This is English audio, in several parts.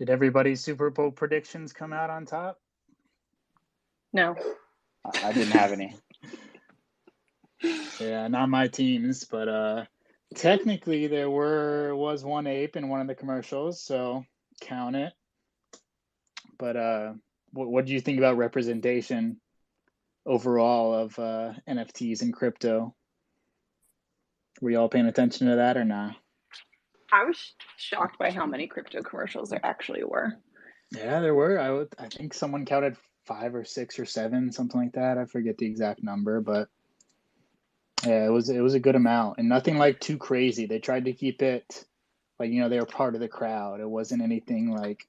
Did everybody's Super Bowl predictions come out on top? No. I didn't have any. Yeah, not my teams, but technically there was one ape in one of the commercials, so count it. But what do you think about representation overall of NFTs and crypto? Were you all paying attention to that or not? I was shocked by how many crypto commercials there actually were. Yeah, there were. I think someone counted 5 or 6 or 7, something like that. I forget the exact number, but yeah, it was a good amount, and nothing like too crazy. They tried to keep it like, they were part of the crowd. It wasn't anything like,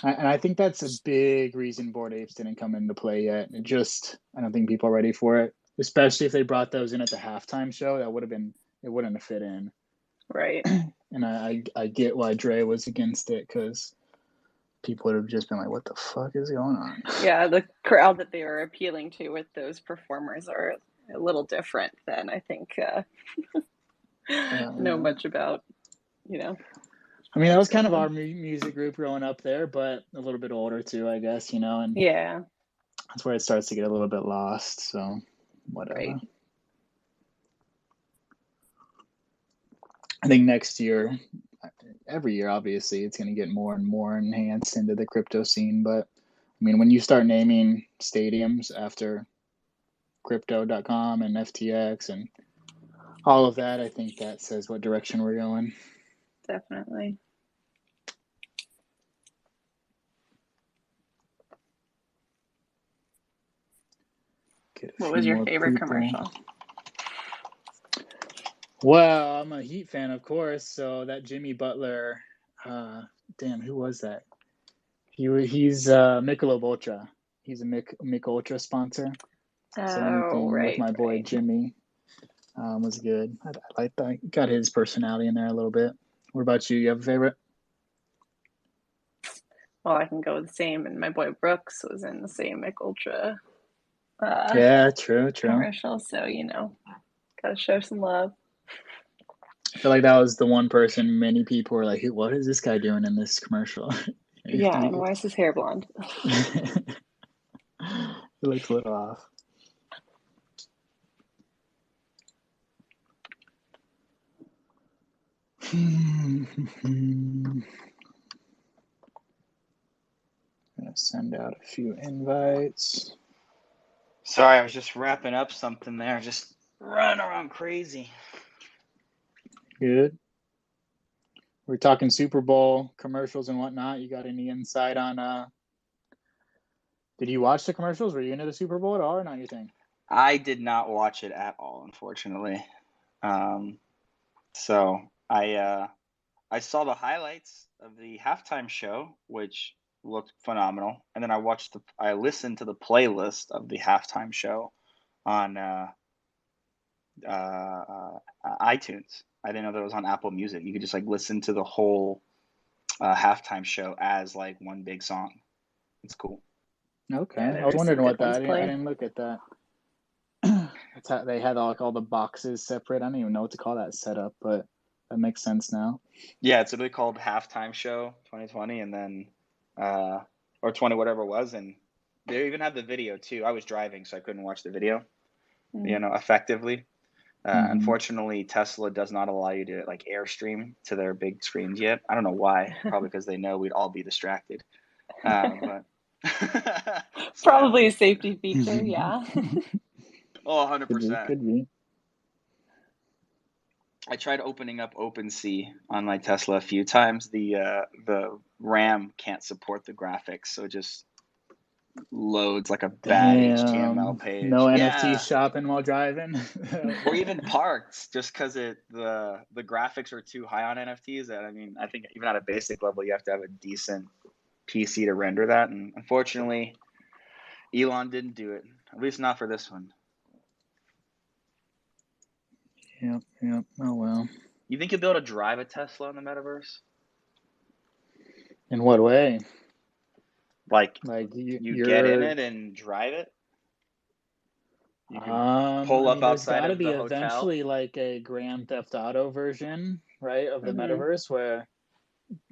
and I think that's a big reason Bored Apes didn't come into play yet. I don't think people are ready for it, especially if they brought those in at the halftime show. It wouldn't have fit in. Right. And I get why Dre was against it, because people would have just been like, what the fuck is going on? Yeah, the crowd that they were appealing to with those performers are a little different than I think know much about, I mean, that was kind of our music group growing up there, but a little bit older too, I guess, and yeah, that's where it starts to get a little bit lost, so whatever. Right. I think next year, every year, obviously, it's going to get more and more enhanced into the crypto scene. But I mean, when you start naming stadiums after crypto.com and FTX and all of that, I think that says what direction we're going. Definitely. What was your favorite commercial? Well, I'm a Heat fan, of course. So that Jimmy Butler, who was that? He's Michelob Ultra. He's a Mick Ultra sponsor. So anything with my boy Jimmy was good. I like that. Got his personality in there a little bit. What about you? You have a favorite? Well, I can go the same. And my boy Brooks was in the same Mick Ultra. Yeah, true. Commercial. So gotta show some love. I feel like that was the one person many people were like, what is this guy doing in this commercial? Yeah, and why is his hair blonde? It looks a little off. I'm gonna send out a few invites. Sorry, I was just wrapping up something there, just running around crazy. Good. We're talking Super Bowl commercials and whatnot. You got any insight on did you watch the commercials? Were you into the Super Bowl at all, or not your thing? I did not watch it at all, unfortunately. So I saw the highlights of the halftime show, which looked phenomenal, and then I listened to the playlist of the halftime show on iTunes. I didn't know that it was on Apple Music. You could just listen to the whole halftime show as one big song. It's cool. Okay, yeah, I was wondering what that. I didn't look at that. That's how they had all the boxes separate. I don't even know what to call that setup, but that makes sense now. Yeah, it's literally called Halftime Show 2020, and then or 20 whatever it was, and they even had the video too. I was driving, so I couldn't watch the video, effectively. Unfortunately, Tesla does not allow you to Airstream to their big screens yet. I don't know why. Probably because they know we'd all be distracted. But probably a safety feature, yeah. Oh, 100%. Could be. I tried opening up OpenSea on my Tesla a few times. The RAM can't support the graphics, so it just loads like a bad HTML page. No NFT shopping while driving, or even parked, just because the graphics are too high on NFTs. That I think even at a basic level, you have to have a decent PC to render that, and unfortunately, Elon didn't do it. At least not for this one. Yep. Oh well. You think you'll be able to drive a Tesla in the metaverse? In what way? You get in it and drive it? You can pull up outside of the hotel? Eventually a Grand Theft Auto version, right, of the metaverse where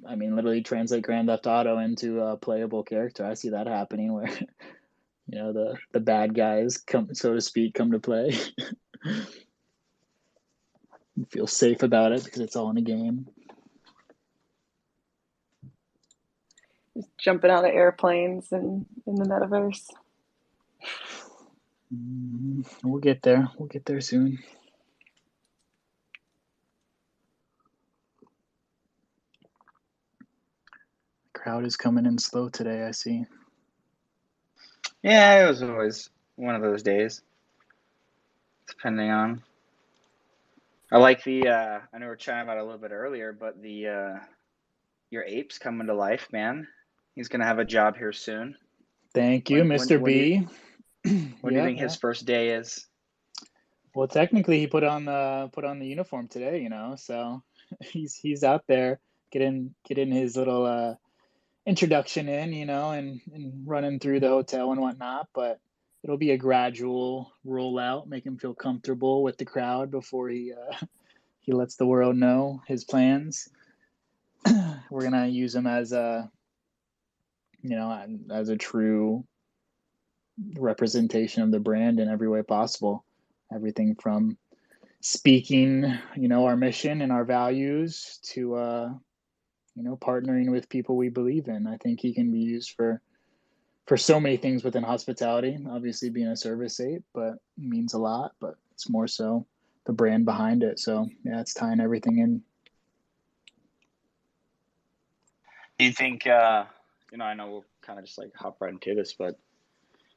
I mean, literally translate Grand Theft Auto into a playable character. I see that happening where the bad guys come, so to speak, come to play. You feel safe about it because it's all in a game. Just jumping out of airplanes and in the metaverse. We'll get there. We'll get there soon. Crowd is coming in slow today, I see. Yeah, it was always one of those days. Depending on. I like the. I know we were chatting about it a little bit earlier, but the your ape's coming to life, man. He's gonna have a job here soon. Thank you, Mr. B. When do you think his first day is? Well, technically, he put on the uniform today, so he's out there getting his little introduction in, and running through the hotel and whatnot. But it'll be a gradual rollout, make him feel comfortable with the crowd before he lets the world know his plans. We're gonna use him as a true representation of the brand in every way possible. Everything from speaking, our mission and our values to partnering with people we believe in. I think he can be used for so many things within hospitality. Obviously, being a service ape, but it means a lot. But it's more so the brand behind it. So yeah, it's tying everything in. Do you think? I know we'll kind of just like hop right into this, but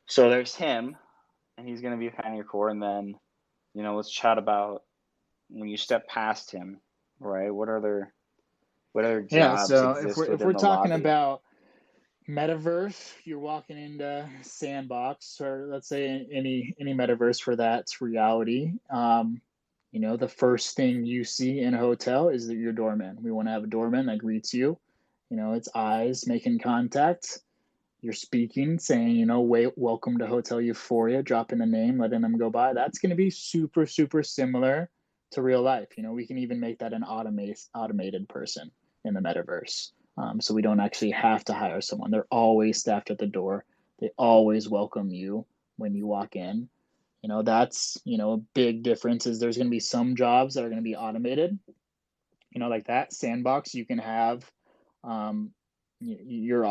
so there's him, and he's gonna be a fan of your core, and then let's chat about when you step past him, right? What other jobs so exist if within we're the talking lobby? about Metaverse, you're walking into Sandbox, or let's say any Metaverse for that's reality. The first thing you see in a hotel is that your doorman. We want to have a doorman that greets you. It's eyes making contact. You're speaking, saying, wait, welcome to Hotel Euphoria, dropping a name, letting them go by. That's going to be super, super similar to real life. We can even make that an automated person in the metaverse. So we don't actually have to hire someone. They're always staffed at the door. They always welcome you when you walk in. That's, a big difference is there's going to be some jobs that are going to be automated, like that Sandbox. You can have your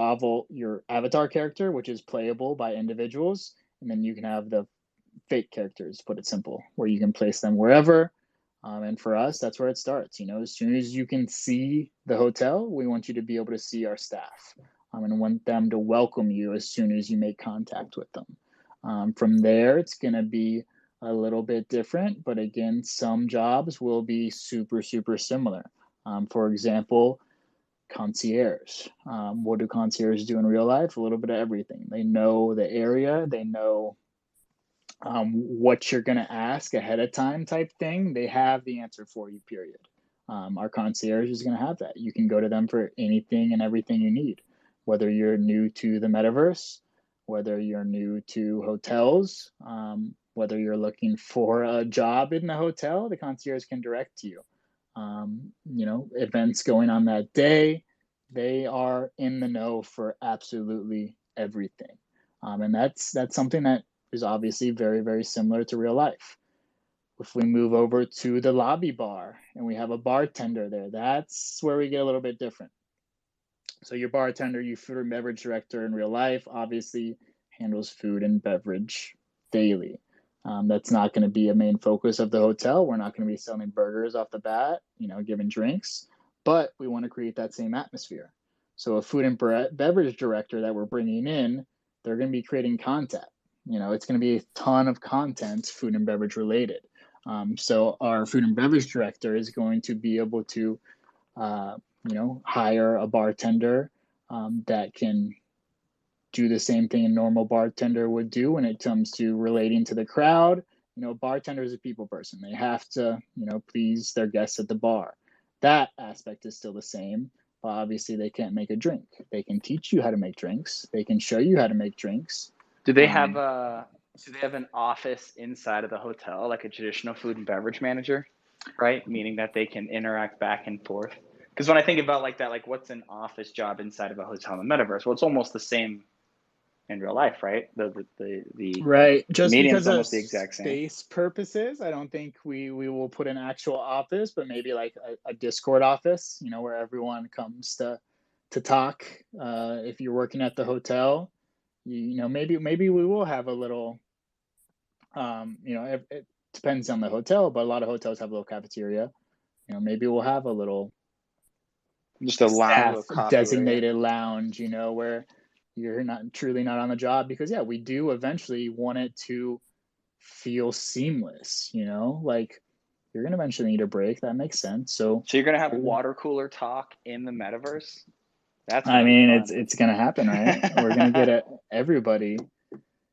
avatar character, which is playable by individuals, and then you can have the fake characters, put it simple, where you can place them wherever. And for us, that's where it starts. As soon as you can see the hotel, we want you to be able to see our staff, and want them to welcome you as soon as you make contact with them. From there, it's going to be a little bit different, but again, some jobs will be super, super similar. For example, concierge. What do concierges do in real life? A little bit of everything. They know the area, they know what you're going to ask ahead of time type thing. They have the answer for you, period. Our concierge is going to have that. You can go to them for anything and everything you need, whether you're new to the metaverse, whether you're new to hotels, whether you're looking for a job in the hotel, the concierge can direct you. Events going on that day, they are in the know for absolutely everything. And that's something that is obviously very, very similar to real life. If we move over to the lobby bar and we have a bartender there, that's where we get a little bit different. So your bartender, your food and beverage director in real life, obviously handles food and beverage daily. That's not going to be a main focus of the hotel. We're not going to be selling burgers off the bat, giving drinks, but we want to create that same atmosphere. So a food and beverage director that we're bringing in, they're going to be creating content. It's going to be a ton of content, food and beverage related. So our food and beverage director is going to be able to, hire a bartender that can do the same thing a normal bartender would do when it comes to relating to the crowd. Bartender is a people person. They have to, please their guests at the bar. That aspect is still the same, but obviously they can't make a drink. They can teach you how to make drinks. They can show you how to make drinks. Do they have an office inside of the hotel, like a traditional food and beverage manager, right? Meaning that they can interact back and forth Because when I think about like that, like what's an office job inside of a hotel in the metaverse? Well, it's almost the same in real life, right? The Right. Just medium's because of almost the exact same. space purposes, I don't think we will put an actual office, but maybe like a Discord office, where everyone comes to talk. If you're working at the hotel, maybe we will have a little, it depends on the hotel, but a lot of hotels have a little cafeteria. Maybe we'll have a little Just a lounge, a staff little coffee area. designated lounge, where you're not on the job, because yeah, we do eventually want it to feel seamless, like you're gonna eventually need a break. That makes sense. So you're gonna have water cooler talk in the metaverse? That's I mean, fun. it's gonna happen, right? We're gonna get everybody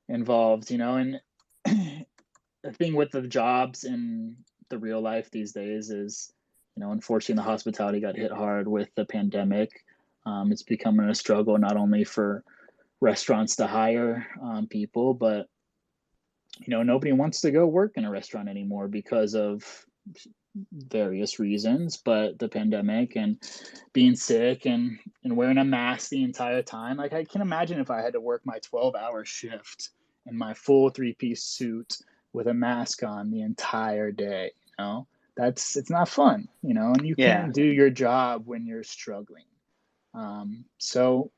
involved, and the thing with the jobs in the real life these days is, unfortunately, the hospitality got hit hard with the pandemic. It's becoming a struggle not only for restaurants to hire people, but nobody wants to go work in a restaurant anymore because of various reasons. But the pandemic and being sick and wearing a mask the entire time, like I can imagine if I had to work my 12-hour shift in my full 3-piece suit with a mask on the entire day. It's not fun, and you can't do your job when you're struggling. So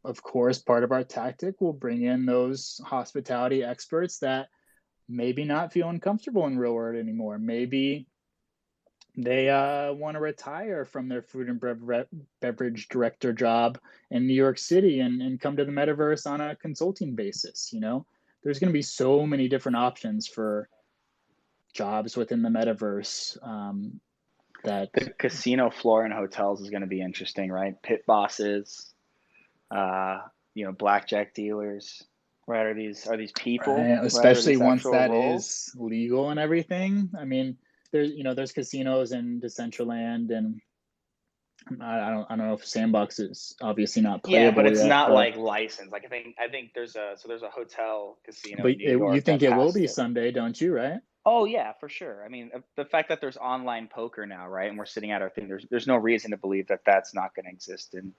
of course, part of our tactic will bring in those hospitality experts that maybe not feel uncomfortable in real world anymore. Maybe they want to retire from their food and beverage director job in New York City and come to the metaverse on a consulting basis. There's going to be so many different options for jobs within the metaverse. That the casino floor in hotels is going to be interesting, right? Pit bosses, blackjack dealers, right? Are these people, right? Especially once that roles? is legal and everything. I mean, there's casinos in Decentraland, and I don't know if Sandbox is obviously not playable. Yeah, but it's yet, not but, like licensed. Like I think there's a hotel casino but in New York. you think it will be someday, don't you? Right? Oh yeah, for sure. I mean, the fact that there's online poker now, right, and we're sitting at our thing, there's no reason to believe that that's not going to exist in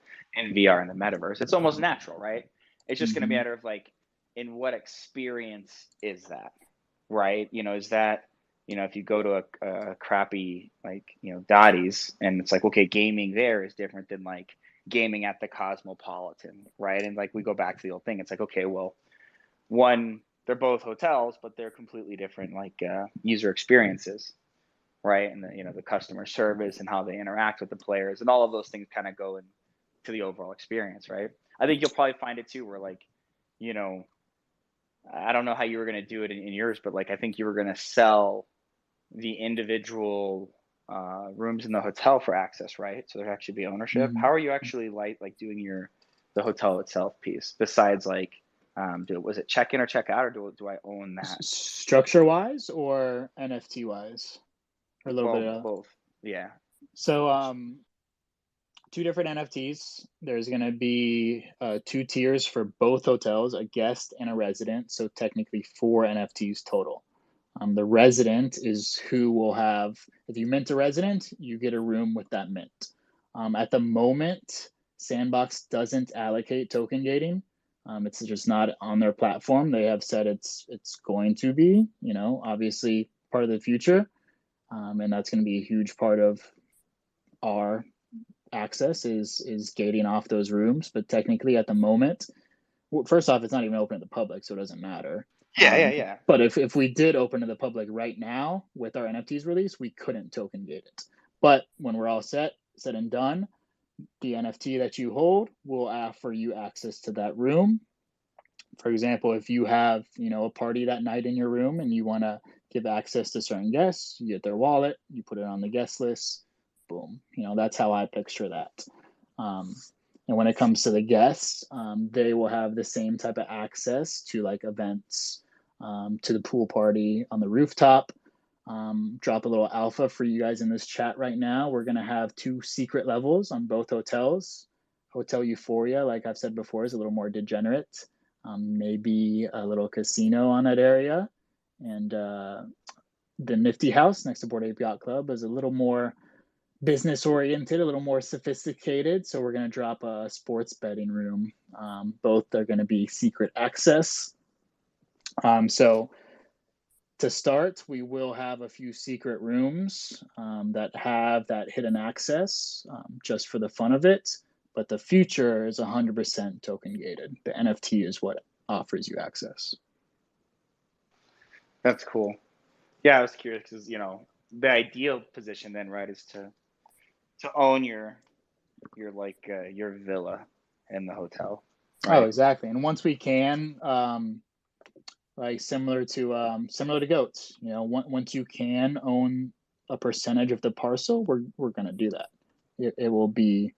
VR in the metaverse. It's almost natural, right? It's just going to be a matter of like, in what experience is that, right? Is that, if you go to a crappy like Dottie's and it's like, okay, gaming there is different than like gaming at the Cosmopolitan, right? And like we go back to the old thing, it's like, okay, well, one, they're both hotels, but they're completely different, like user experiences, right? And the customer service and how they interact with the players and all of those things kind of go into the overall experience, right? I think you'll probably find it too, where like, I don't know how you were going to do it in yours, but like I think you were going to sell the individual rooms in the hotel for access, right? So there actually be ownership. How are you actually like doing the hotel itself piece besides like? Was it check in or check out, or do I own that? Structure wise or NFT wise, or a little bit of both? Yeah. So 2 different NFTs. There's going to be 2 tiers for both hotels, a guest and a resident. So technically 4 NFTs total. The resident is who will have. If you mint a resident, you get a room with that mint. At the moment, Sandbox doesn't allocate token gating. It's just not on their platform. They have said it's going to be, obviously part of the future, and that's going to be a huge part of our access is gating off those rooms. But technically, at the moment, first off, it's not even open to the public, so it doesn't matter. Yeah. But if we did open to the public right now with our NFTs release, we couldn't token gate it. But when we're all said and done, the NFT that you hold will offer you access to that room. For example, if you have, a party that night in your room and you want to give access to certain guests, you get their wallet, you put it on the guest list, boom. That's how I picture that. And when it comes to the guests, they will have the same type of access to like events, to the pool party on the rooftop. Drop a little alpha for you guys in this chat right now. We're going to have 2 secret levels on both hotels. Hotel Euphoria, like I've said before, is a little more degenerate. Maybe a little casino on that area. And the Nifty House next to Board Ape Yacht Club is a little more business oriented, a little more sophisticated. So we're going to drop a sports betting room. Both are going to be secret access. So to start, we will have a few secret rooms that have that hidden access just for the fun of it. But the future is 100% token gated. The NFT is what offers you access. That's cool. Yeah, I was curious because, you know, the ideal position then, right, is to own your villa in the hotel. Right? Oh, exactly. And once we can, like similar to goats, you know, once you can own a percentage of the parcel, we're going to do that. It will be,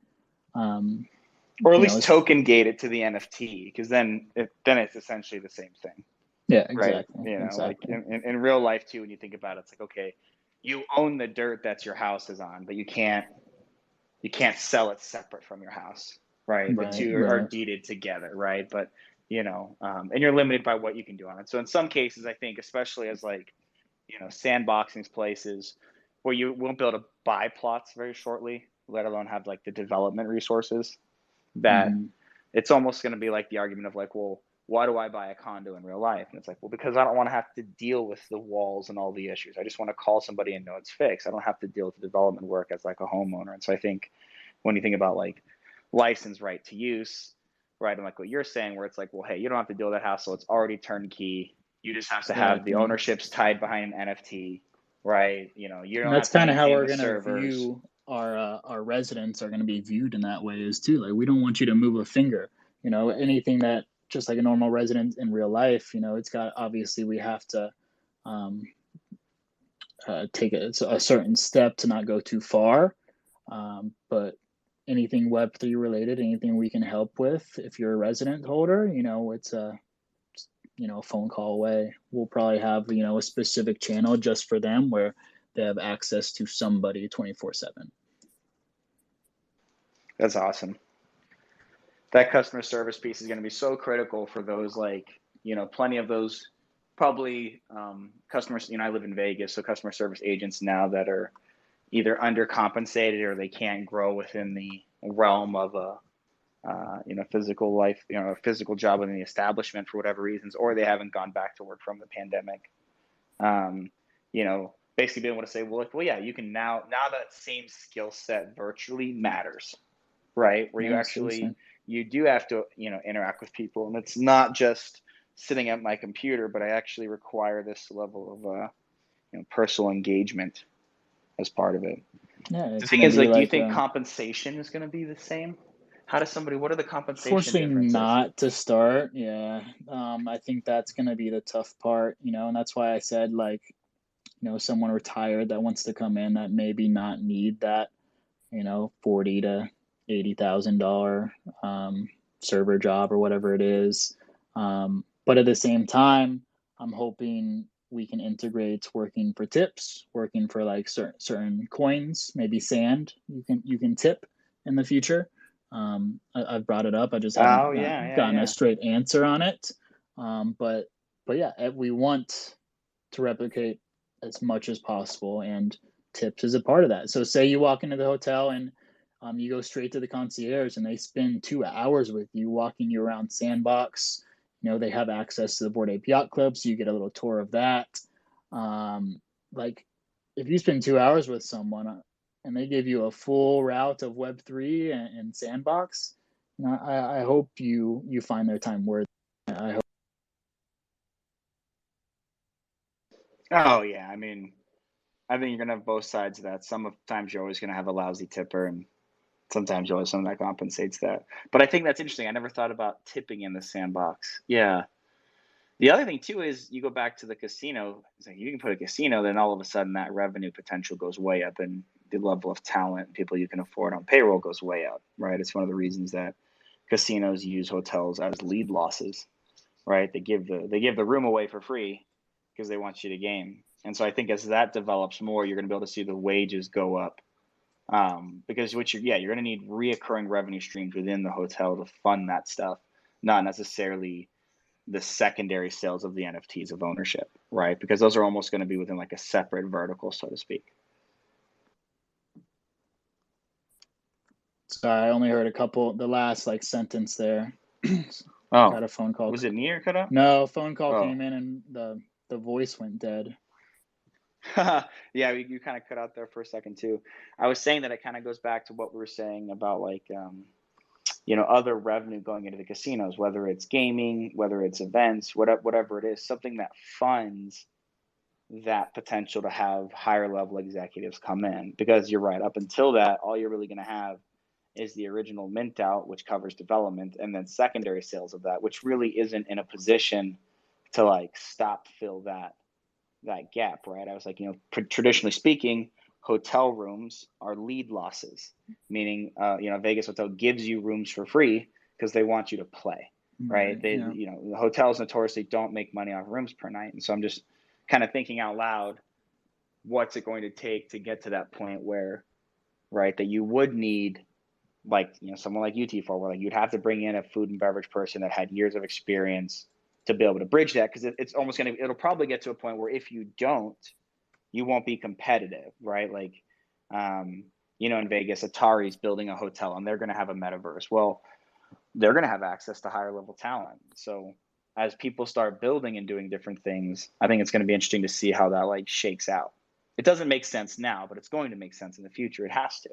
or at least token gate it to the NFT, because then it's essentially the same thing. Yeah, exactly. Right. You know, exactly. like in real life too, when you think about it, it's like, okay, you own the dirt that's your house is on, but you can't sell it separate from your house. Right. The two are deeded together. Right. But, you know, and you're limited by what you can do on it. So in some cases, I think, especially as like, you know, sandboxing places where you won't be able to buy plots very shortly, let alone have like the development resources, that it's almost going to be like the argument of like, well, why do I buy a condo in real life? And it's like, well, because I don't want to have to deal with the walls and all the issues. I just want to call somebody and know it's fixed. I don't have to deal with the development work as like a homeowner. And so I think when you think about like license right to use, right, and like what you're saying, where it's like, well, hey, you don't have to deal with that hassle. It's already turnkey. You just have to have the ownerships tied behind an NFT, right? You know, you don't. And that's kind of how we're going to view our residents are going to be viewed in that way is too. Like, we don't want you to move a finger. You know, anything that just like a normal resident in real life, you know, it's got, obviously we have to take a certain step to not go too far. But anything Web3 related, anything we can help with, if you're a resident holder, you know, it's a phone call away. We'll probably have, you know, a specific channel just for them where they have access to somebody 24/7. That's awesome. That customer service piece is going to be so critical for those, like, you know, plenty of those probably customers, you know, I live in Vegas, so customer service agents now that are either undercompensated or they can't grow within the realm of a, you know, physical life, you know, a physical job within the establishment for whatever reasons, or they haven't gone back to work from the pandemic. You know, basically being able to say, well, yeah, you can now that same skill set virtually matters, right? Where you actually, you do have to, you know, interact with people, and it's not just sitting at my computer, but I actually require this level of, you know, personal engagement as part of it. Yeah, the thing is, like, do you think compensation is going to be the same? How does what are the compensation differences? Unfortunately not to start. Yeah. I think that's going to be the tough part, you know, and that's why I said, like, you know, someone retired that wants to come in that maybe not need that, you know, $40,000 to $80,000 server job or whatever it is. But at the same time, I'm hoping we can integrate working for tips, working for like certain coins, maybe sand. You can tip in the future. I've brought it up. I just haven't gotten a straight answer on it. But yeah, we want to replicate as much as possible, and tips is a part of that. So say you walk into the hotel and you go straight to the concierge and they spend 2 hours with you, walking you around Sandbox. You know, they have access to the Bored Ape Yacht Club, so you get a little tour of that. Like, if you spend 2 hours with someone and they give you a full route of Web3 and Sandbox, you know, I hope you find their time worth. I hope. Oh yeah, I mean, I think you're gonna have both sides of that. Sometimes you're always gonna have a lousy tipper, and sometimes you'll have someone that compensates that. But I think that's interesting. I never thought about tipping in the Sandbox. Yeah. The other thing too is you go back to the casino. It's like you can put a casino, then all of a sudden that revenue potential goes way up, and the level of talent, people you can afford on payroll goes way up, right? It's one of the reasons that casinos use hotels as lead losses, right? They give the room away for free because they want you to game. And so I think as that develops more, you're going to be able to see the wages go up, because you're going to need reoccurring revenue streams within the hotel to fund that stuff, not necessarily the secondary sales of the NFTs of ownership, right? Because those are almost going to be within like a separate vertical, so to speak. Sorry, I only heard the last like sentence there. Oh, Got a phone call. was it me or cut out? No, phone call Oh. came in and the voice went dead. Yeah, you kind of cut out there for a second too. I was saying that it kind of goes back to what we were saying about like, other revenue going into the casinos, whether it's gaming, whether it's events, whatever it is, something that funds that potential to have higher level executives come in. Because you're right, up until that, all you're really going to have is the original mint out, which covers development, and then secondary sales of that, which really isn't in a position to like stop fill that gap, right? I was like, traditionally speaking, hotel rooms are lead losses, meaning, Vegas Hotel gives you rooms for free because they want you to play, right? They, Yeah. The hotels notoriously don't make money off rooms per night. And so I'm just kind of thinking out loud, what's it going to take to get to that point where, right, that you would need like, someone like UT4, where like you'd have to bring in a food and beverage person that had years of experience to be able to bridge that, because it's almost it'll probably get to a point where if you don't, you won't be competitive, right? Like, in Vegas, Atari's building a hotel and they're going to have a metaverse. Well, they're going to have access to higher level talent. So as people start building and doing different things, I think it's going to be interesting to see how that like shakes out. It doesn't make sense now, but it's going to make sense in the future. It has to.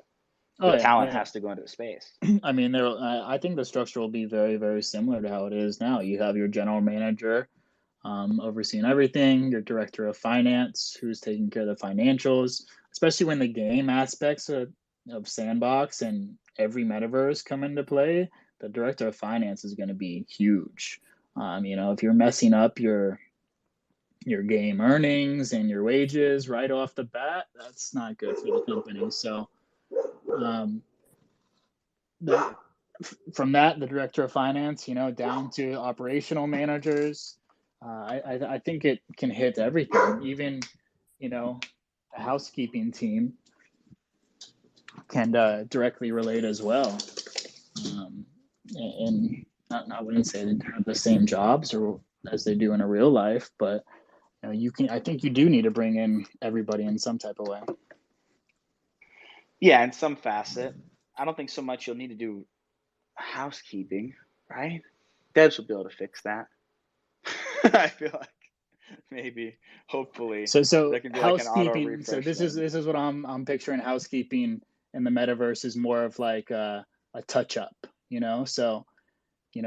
The talent has to go into the space. I mean, I think the structure will be very, very similar to how it is now. You have your general manager overseeing everything, your director of finance who's taking care of the financials, especially when the game aspects of Sandbox and every metaverse come into play. The director of finance is going to be huge. If you're messing up your game earnings and your wages right off the bat, that's not good for the company. So from that, the director of finance, down to operational managers, I think it can hit everything. Even, the housekeeping team can directly relate as well. And I wouldn't say they have the same jobs or as they do in a real life, but I think you do need to bring in everybody in some type of way. Yeah, in some facet. I don't think so much you'll need to do housekeeping, right? Devs will be able to fix that. I feel like maybe, hopefully. So there can be housekeeping. Like an auto refresh So this is what I'm picturing. Housekeeping in the metaverse is more of like a touch up, So,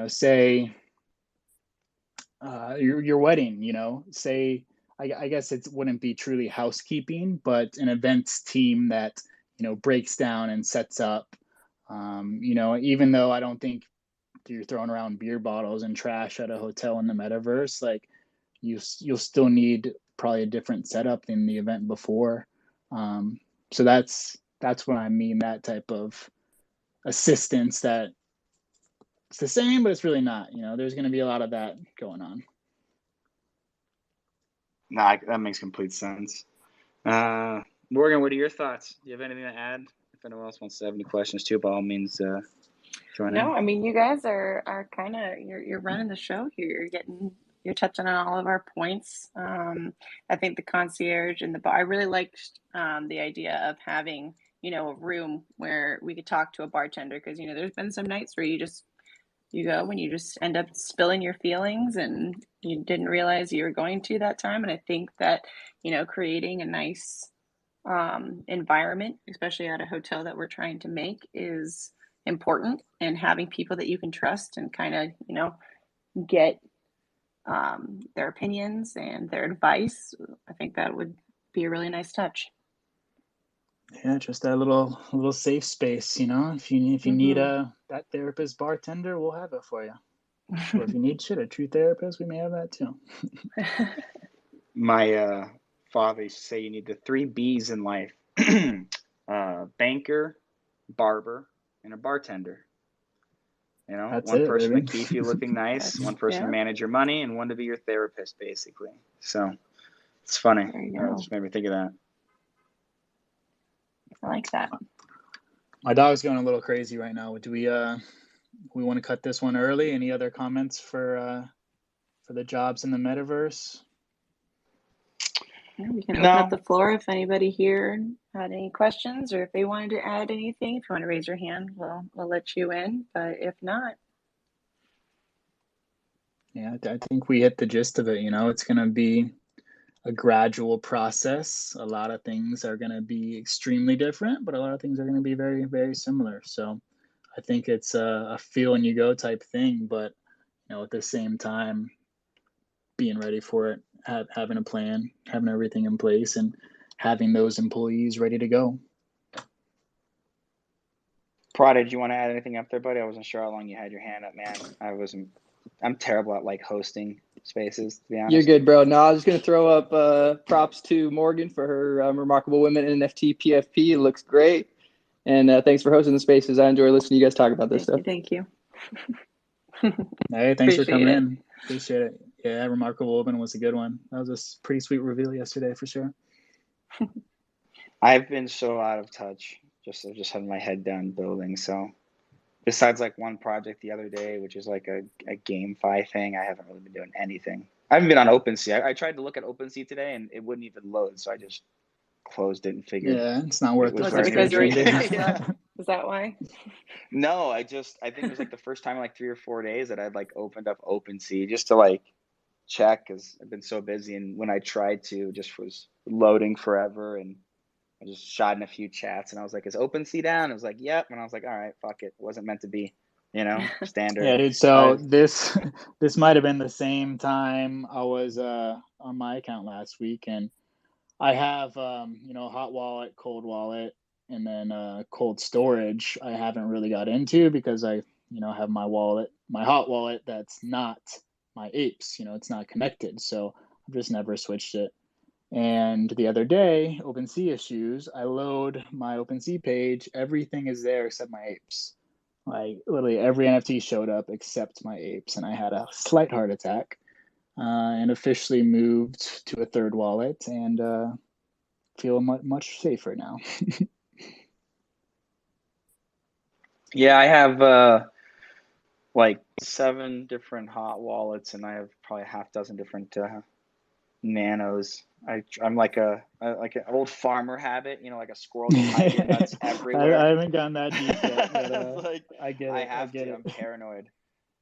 say your wedding, say I guess it wouldn't be truly housekeeping, but an events team that breaks down and sets up. Even though I don't think you're throwing around beer bottles and trash at a hotel in the metaverse, like you'll still need probably a different setup than the event before. So that's what I mean, that type of assistance that it's the same, but it's really not. There's going to be a lot of that going on. Nah, that makes complete sense. Morgan, what are your thoughts? Do you have anything to add? If anyone else wants to have any questions too, by all means, join in. No, I mean, you guys are kind of you're running the show here. You're touching on all of our points. I think the concierge and the bar. I really liked the idea of having a room where we could talk to a bartender, because there's been some nights where you go and you just end up spilling your feelings and you didn't realize you were going to that time. And I think that creating a nice environment, especially at a hotel that we're trying to make, is important, and having people that you can trust and kind of get their opinions and their advice, I think that would be a really nice touch. Yeah, just that little safe space, if you need that therapist bartender, we'll have it for you. Or if you need a true therapist, we may have that too. My father used to say you need the 3 B's in life: banker, barber, and a bartender. That's one it, person baby. to keep you looking nice, one person to manage your money, and one to be your therapist, basically. So it's funny. It just made me think of that. I like that. My dog's going a little crazy right now. Do we want to cut this one early? Any other comments for the jobs in the metaverse? Yeah, we can open up the floor if anybody here had any questions, or if they wanted to add anything. If you want to raise your hand, we'll let you in. But if not, yeah, I think we hit the gist of it. It's going to be a gradual process. A lot of things are going to be extremely different, but a lot of things are going to be very, very similar. So I think it's a feel and you go type thing, but at the same time, being ready for it, having a plan, having everything in place, and having those employees ready to go. Prada, did you want to add anything up there, buddy? I wasn't sure how long you had your hand up, man. I'm terrible at like hosting spaces, to be honest. You're good, bro. No, I was just gonna throw up props to Morgan for her Remarkable Women NFT PFP. It looks great, and thanks for hosting the spaces. I enjoy listening to you guys talk about this stuff. Thank you. Hey, thanks for coming in. Appreciate it. Yeah, Remarkable Woman was a good one. That was a pretty sweet reveal yesterday for sure. I've been so out of touch. I've just had my head down building. So besides like one project the other day, which is like a GameFi thing, I haven't really been doing anything. I haven't been on OpenSea. I tried to look at OpenSea today and it wouldn't even load. So I just closed it and figured. Yeah, it's not worth it. Was it because you were Is that why? No, I think it was like the first time in like 3 or 4 days that I'd like opened up OpenSea just to like check, because I've been so busy, and when I tried to, it just was loading forever, and I just shot in a few chats and I was like, is OpenSea down? It was like, yep. And I was like, all right, fuck it. It wasn't meant to be, standard. Yeah, dude. So this might have been the same time I was on my account last week, and I have hot wallet, cold wallet, and then cold storage. I haven't really got into because I have my hot wallet that's not my apes. It's not connected, so I've just never switched it. And the other day, OpenSea issues, I load my OpenSea page, everything is there except my apes. Like literally every NFT showed up except my apes, and I had a slight heart attack and officially moved to a third wallet and feel much safer now. Yeah, I have like 7 different hot wallets, and I have probably a half dozen different nanos. I'm like an old farmer habit, like a squirrel just hiding nuts everywhere. I haven't gotten that deep yet, but like, I get it. I'm paranoid.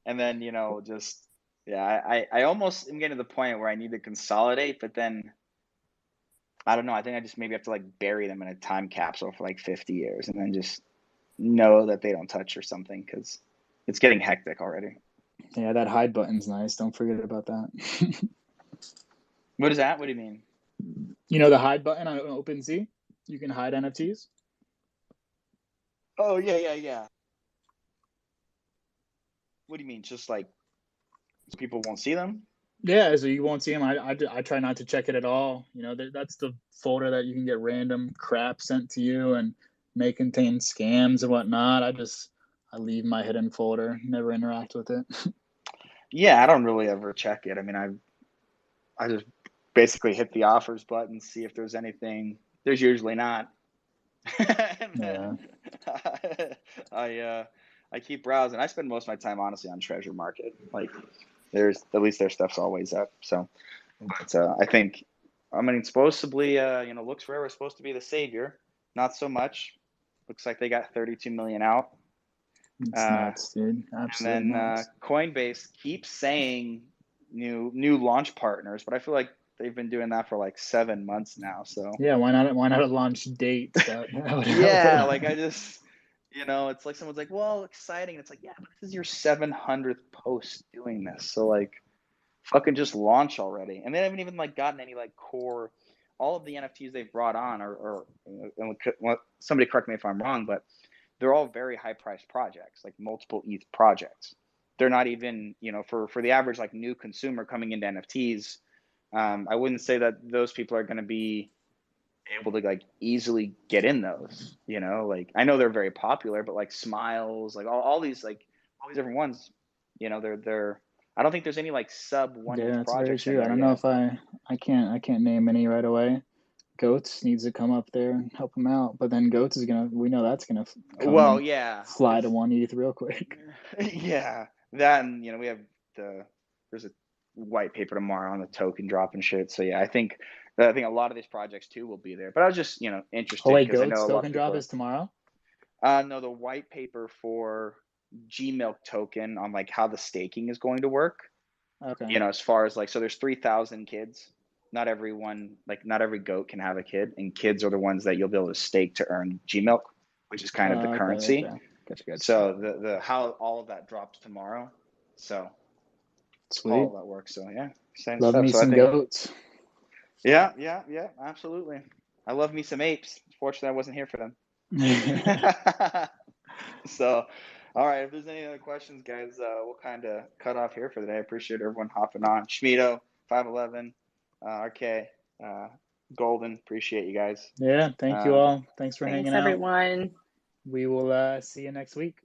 And then, I almost am getting to the point where I need to consolidate, but then I don't know. I think I just maybe have to like bury them in a time capsule for like 50 years and then just know that they don't touch or something, because it's getting hectic already. Yeah, that hide button's nice. Don't forget about that. What is that? What do you mean? The hide button on OpenSea? You can hide NFTs? Oh, yeah. What do you mean? Just like so people won't see them? Yeah, so you won't see them. I try not to check it at all. That's the folder that you can get random crap sent to you and may contain scams and whatnot. I leave my hidden folder, never interact with it. Yeah, I don't really ever check it. I mean, I just basically hit the offers button, see if there's anything. There's usually not. Yeah. I keep browsing. I spend most of my time honestly on Treasure Market. Like there's at least their stuff's always up. So, but I think supposedly Looks Forever is supposed to be the savior. Not so much. Looks like they got 32 million out. It's nuts, dude. Absolutely. And then nuts. Coinbase keeps saying new launch partners, but I feel like they've been doing that for like 7 months now. So yeah, why not a launch date? Yeah, like I just it's like someone's like, well, exciting. And it's like, yeah, but this is your 700th post doing this, so like fucking just launch already. And they haven't even like gotten any like core. All of the NFTs they've brought on are somebody correct me if I'm wrong, but they're all very high priced projects, like multiple ETH projects. They're not even, for the average like new consumer coming into NFTs. I wouldn't say that those people are going to be able to like easily get in those. Like I know they're very popular, but like Smiles, like all these different ones, they're. I don't think there's any like sub 1 ETH that's projects. Very true. I don't know if I can't name any right away. Goats needs to come up there and help him out, but then Goats we know that's gonna fly to 1 ETH real quick. Yeah, that, and we have there's a white paper tomorrow on the token drop and shit. So yeah, I think I think a lot of these projects too will be there. But I was just, interested Oh wait, because I Goats know a lot token of drop people. is tomorrow. No, the white paper for Gmilk token on like how the staking is going to work. Okay. As far as like, so there's 3,000 kids. Not every goat can have a kid, and kids are the ones that you'll be able to stake to earn Gmilk, which is kind of the currency. Okay. Gotcha. So the how all of that drops tomorrow. So Sweet. all of that works. So yeah, same Love stuff. me So some I think, goats. yeah, absolutely. I love me some apes. Fortunately, I wasn't here for them. So, all right. If there's any other questions, guys, we'll kind of cut off here for the day. I appreciate everyone hopping on. Schmido, 511, RK, Golden. Appreciate you guys. Yeah. Thank you all. Thanks for hanging out. Thanks, everyone. We will see you next week.